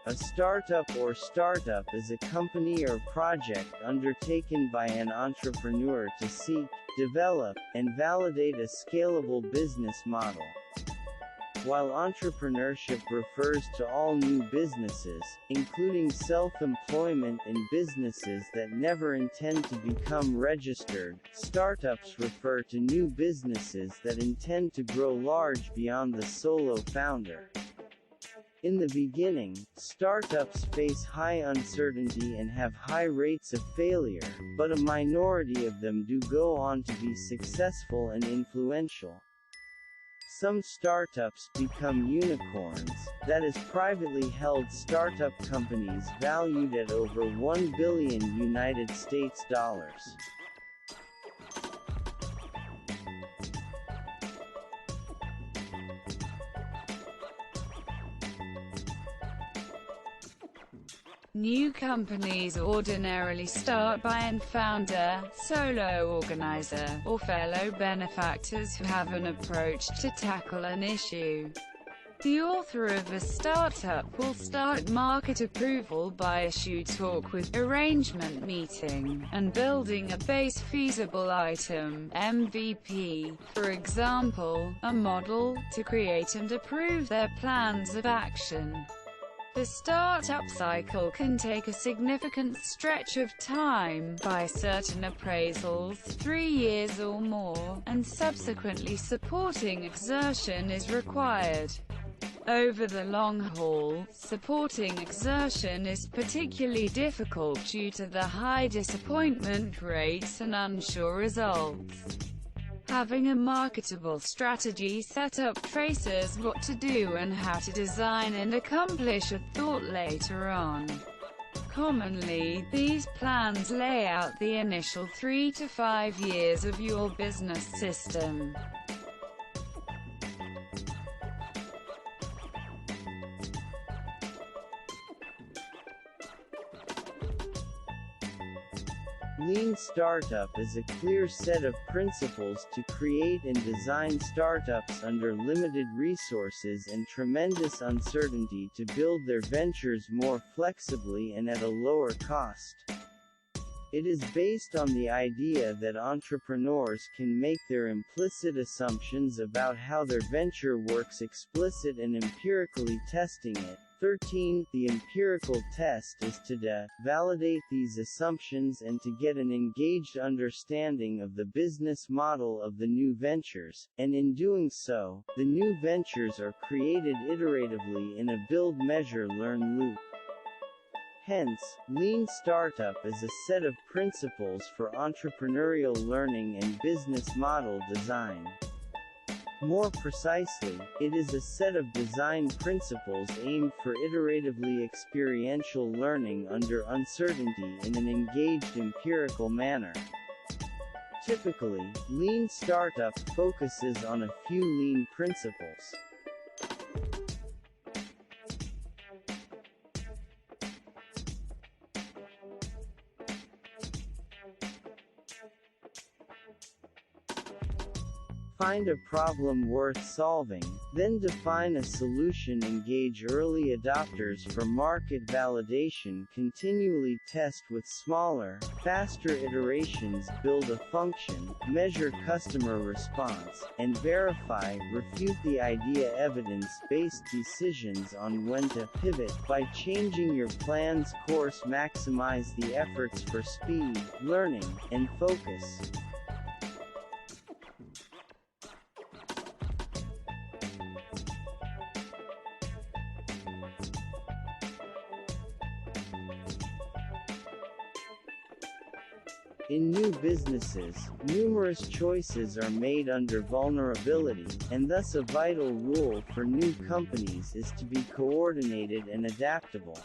A startup or startup is a company or project undertaken by an entrepreneur to seek, develop, and validate a scalable business model. While entrepreneurship refers to all new businesses, including self-employment and businesses that never intend to become registered, startups refer to new businesses that intend to grow large beyond the solo founder. In the beginning, startups face high uncertainty and have high rates of failure, but a minority of them do go on to be successful and influential. Some startups become unicorns, that is privately held startup companies valued at over $1 billion United States dollars. New companies ordinarily start by an founder, solo organizer, or fellow benefactors who have an approach to tackle an issue. The author of a startup will start market approval by issue talk with arrangement meeting, and building a base feasible item (MVP), for example, a model, to create and approve their plans of action. The startup cycle can take a significant stretch of time, by certain appraisals, 3 years or more, and subsequently supporting exertion is required. Over the long haul, supporting exertion is particularly difficult due to the high disappointment rates and unsure results. Having a marketable strategy set up traces what to do and how to design and accomplish a thought later on. Commonly, these plans lay out the initial 3 to 5 years of your business system. Lean Startup is a clear set of principles to create and design startups under limited resources and tremendous uncertainty to build their ventures more flexibly and at a lower cost. It is based on the idea that entrepreneurs can make their implicit assumptions about how their venture works explicit and empirically testing it. 13. The empirical test is to validate these assumptions and to get an engaged understanding of the business model of the new ventures, and in doing so, the new ventures are created iteratively in a build-measure-learn loop. Hence, Lean Startup is a set of principles for entrepreneurial learning and business model design. More precisely, it is a set of design principles aimed for iteratively experiential learning under uncertainty in an engaged empirical manner. Typically, Lean Startup focuses on a few lean principles. Find a problem worth solving, then define a solution, engage early adopters for market validation, continually test with smaller, faster iterations, build a function, measure customer response, and verify, refute the idea, evidence-based decisions on when to pivot. By changing your plan's course, maximize the efforts for speed, learning, and focus. In new businesses, numerous choices are made under vulnerability, and thus a vital rule for new companies is to be coordinated and adaptable.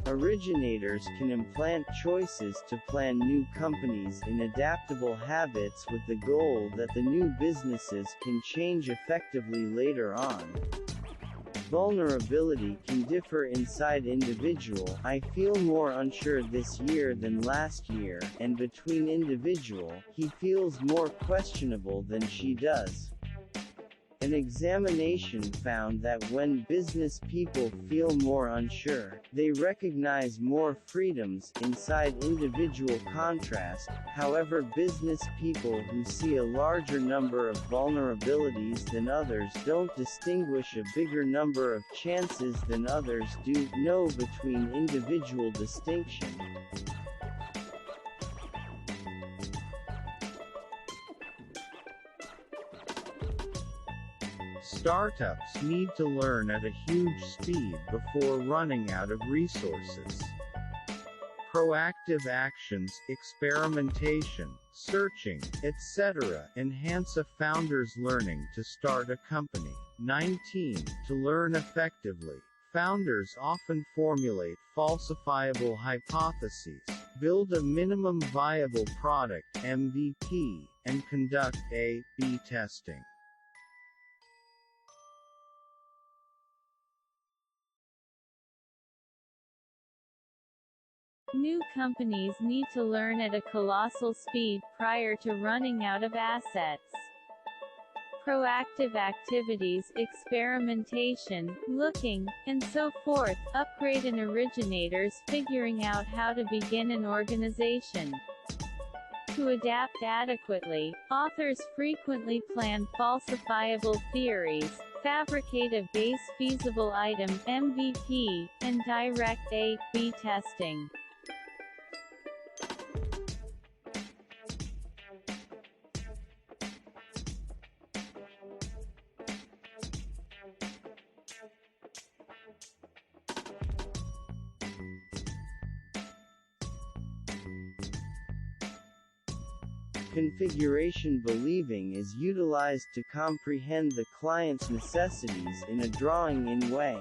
Originators can implant choices to plan new companies in adaptable habits with the goal that the new businesses can change effectively later on. Vulnerability can differ inside individual. I feel more unsure this year than last year, and between individual, he feels more questionable than she does. An examination found that when business people feel more unsure, they recognize more freedoms inside individual contrast. However, business people who see a larger number of vulnerabilities than others don't distinguish a bigger number of chances than others do. Know between individual distinction. Startups need to learn at a huge speed before running out of resources. Proactive actions, experimentation, searching, etc. enhance a founder's learning to start a company. 19. To learn effectively, founders often formulate falsifiable hypotheses, build a minimum viable product (MVP), and conduct A/B testing. New companies need to learn at a colossal speed prior to running out of assets. Proactive activities, experimentation, looking, and so forth, upgrade an originator's figuring out how to begin an organization. To adapt adequately, authors frequently plan falsifiable theories, fabricate a base feasible item (MVP), and direct A/B testing. Configuration believing is utilized to comprehend the client's necessities in a drawing-in way.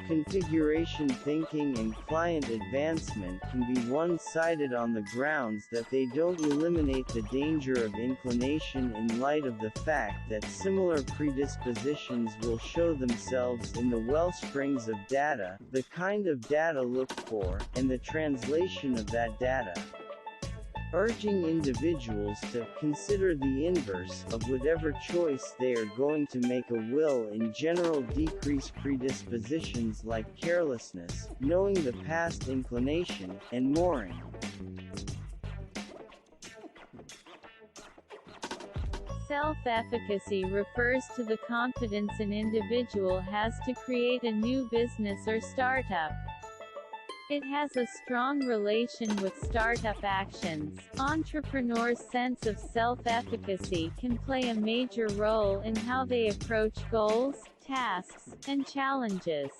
Configuration thinking and client advancement can be one-sided on the grounds that they don't eliminate the danger of inclination in light of the fact that similar predispositions will show themselves in the wellsprings of data, the kind of data looked for, and the translation of that data. Urging individuals to consider the inverse of whatever choice they are going to make will in general decrease predispositions like carelessness, knowing the past inclination, and mooring. Self-efficacy refers to the confidence an individual has to create a new business or startup. It has a strong relation with startup actions. Entrepreneurs' sense of self-efficacy can play a major role in how they approach goals, tasks, and challenges.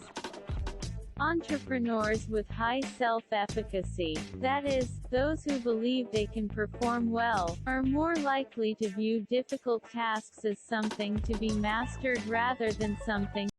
Entrepreneurs with high self-efficacy, that is, those who believe they can perform well, are more likely to view difficult tasks as something to be mastered rather than something